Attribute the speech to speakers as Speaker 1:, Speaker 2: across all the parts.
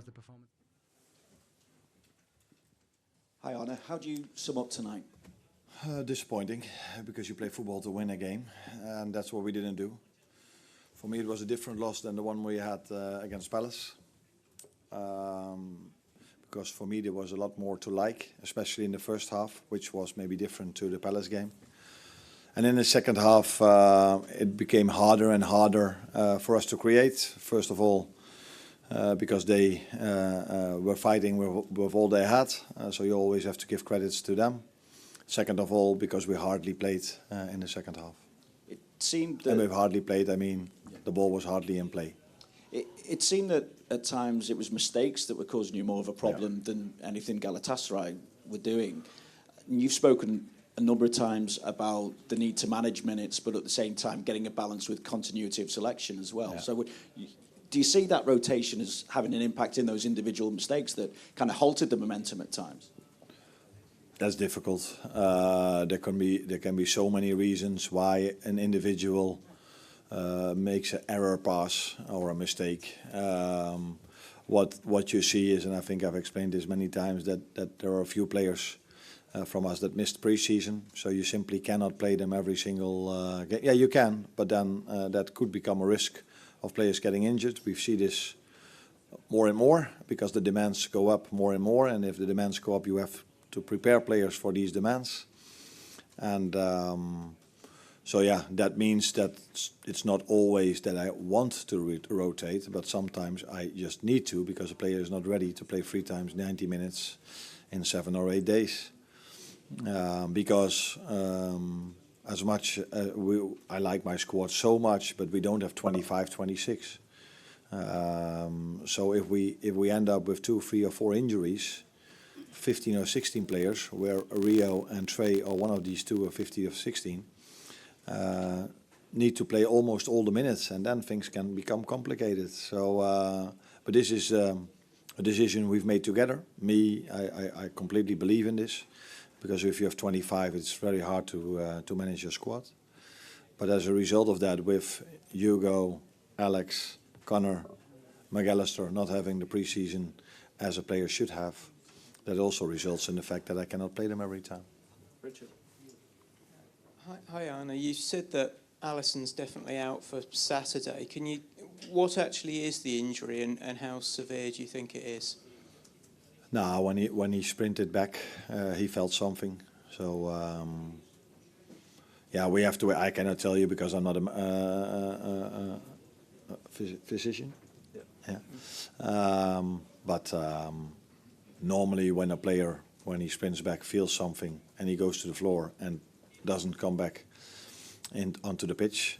Speaker 1: the performance?
Speaker 2: Hi Arne, how do you sum up tonight?
Speaker 3: Disappointing, because you play football to win a game, and that's what we didn't do. For me, it was a different loss than the one we had against Palace. Because for me, there was a lot more to like, especially in the first half, which was maybe different to the Palace game. And in the second half, it became harder and harder for us to create. First of all, because they were fighting with all they had, so you always have to give credits to them. Second of all, because we hardly played in the second half.
Speaker 2: It seemed that...
Speaker 3: And with hardly played, I mean the ball was hardly in play.
Speaker 2: It seemed that at times it was mistakes that were causing you more of a problem than anything Galatasaray were doing. And you've spoken a number of times about the need to manage minutes, but at the same time getting a balance with continuity of selection as well. Yeah. So do you see that rotation as having an impact in those individual mistakes that kind of halted the momentum at times?
Speaker 3: That's difficult. There can be so many reasons why an individual makes an error pass or a mistake. What you see is, and I think I've explained this many times, that there are a few players from us that missed pre-season, so you simply cannot play them every single game. Yeah, you can, but then that could become a risk of players getting injured. We see this more and more because the demands go up more and more, and if the demands go up, you have to prepare players for these demands. And so yeah, that means that it's not always that I want to rotate, but sometimes I just need to, because a player is not ready to play 3 times 90 minutes in 7 or 8 days. Because as much I like my squad so much, but we don't have 25, 26. So if we end up with 2, 3 or 4 injuries, 15 or 16 players, where Rio and Trey or one of these two are 15 or 16, need to play almost all the minutes, and then things can become complicated. So, but this is a decision we've made together. I completely believe in this, because if you have 25, it's very hard to manage your squad. But as a result of that, with Hugo, Alex, Connor, McAllister not having the pre-season as a player should have, that also results in the fact that I cannot play them every time.
Speaker 2: Richard.
Speaker 4: Hi Arne, you said that Alisson's definitely out for Saturday. What actually is the injury, and how severe do you think it is?
Speaker 3: No, when he sprinted back, he felt something. So yeah, we have to. I cannot tell you because I'm not a physician. Yeah. But normally, when a player, when he sprints back, feels something and he goes to the floor and doesn't come back onto the pitch.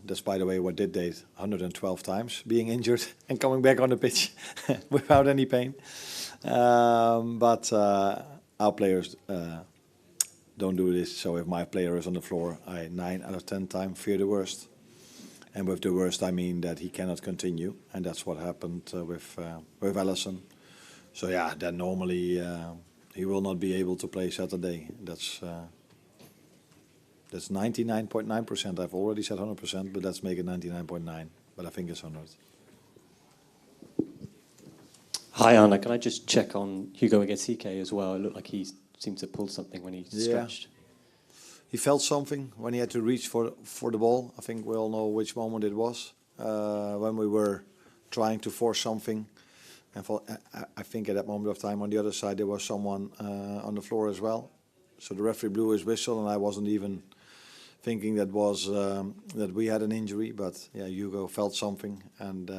Speaker 3: That's, by the way, what did they 112 times, being injured and coming back on the pitch without any pain. But our players don't do this. So if my player is on the floor, I 9 out of 10 times fear the worst. And with the worst, I mean that he cannot continue, and that's what happened with Alisson. So yeah, then normally he will not be able to play Saturday. That's 99.9%. I've already said 100%, but let's make it 99.9. But I think it's 100.
Speaker 5: Hi Arne, can I just check on Hugo Ekitike as well? It looked like he seemed to pull something when he stretched.
Speaker 3: He felt something when he had to reach for the ball. I think we all know which moment it was. When we were trying to force something. And I think at that moment of time on the other side there was someone on the floor as well. So the referee blew his whistle, and I wasn't even thinking that we had an injury. But yeah, Hugo felt something, and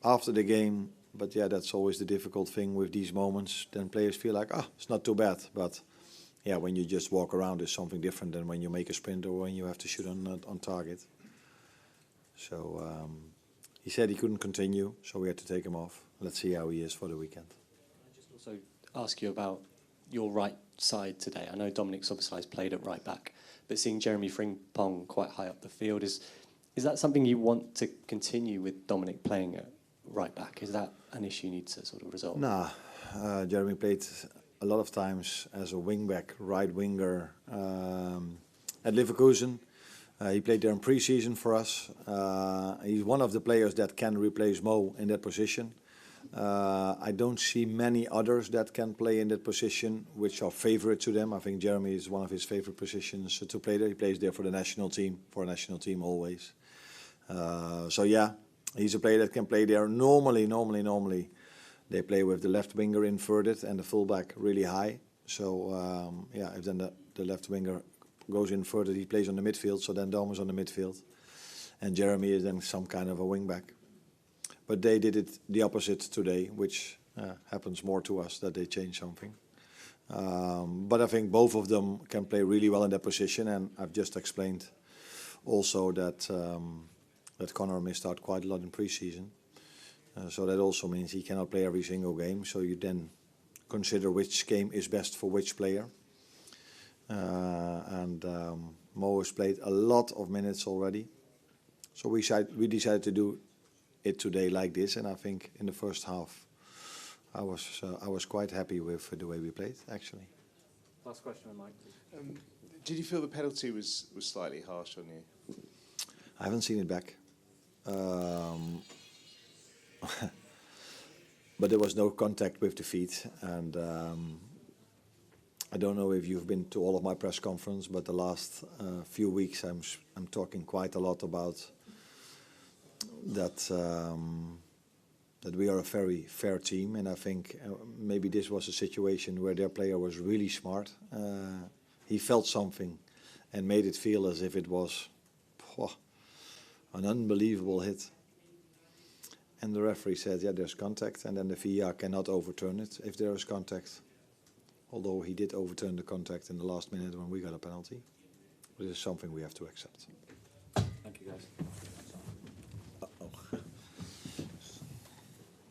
Speaker 3: after the game. But yeah, that's always the difficult thing with these moments. Then players feel like, it's not too bad. But yeah, when you just walk around, it's something different than when you make a sprint or when you have to shoot on target. So he said he couldn't continue, so we had to take him off. Let's see how he is for the weekend.
Speaker 5: Can I just also ask you about your right side today? I know Dominic Szoboszlai's played at right back, but seeing Jeremy Frimpong quite high up the field, is that something you want to continue with Dominic playing at right back? Is that an issue you need to sort of resolve?
Speaker 3: Nah, Jeremy played a lot of times as a wing back, right winger at Leverkusen. He played there in pre-season for us. He's one of the players that can replace Mo in that position. I don't see many others that can play in that position, which are favorite to them. I think Jeremy is one of his favorite positions to play there. He plays there for the national team, always. So yeah, he's a player that can play there. Normally, they play with the left winger inverted and the fullback really high. So yeah, if then the left winger goes inverted, he plays on the midfield. So then Dom is on the midfield, and Jeremy is then some kind of a wing back. But they did it the opposite today, which happens more to us, that they change something. But I think both of them can play really well in that position, and I've just explained also that that Connor missed out quite a lot in pre-season. So that also means he cannot play every single game. So you then consider which game is best for which player. And Mo has played a lot of minutes already. So we decided to do it today like this, and I think in the first half I was quite happy with the way we played, actually.
Speaker 5: Last question, Mike.
Speaker 1: Did you feel the penalty was slightly harsh on you?
Speaker 3: I haven't seen it back. But there was no contact with the feet, and I don't know if you've been to all of my press conference, but the last few weeks I'm talking quite a lot about that we are a very fair team, and I think maybe this was a situation where their player was really smart. He felt something and made it feel as if it was an unbelievable hit. And the referee said, yeah, there's contact, and then the VAR cannot overturn it if there is contact. Although he did overturn the contact in the last minute when we got a penalty. This is something we have to accept.
Speaker 5: Thank you, guys.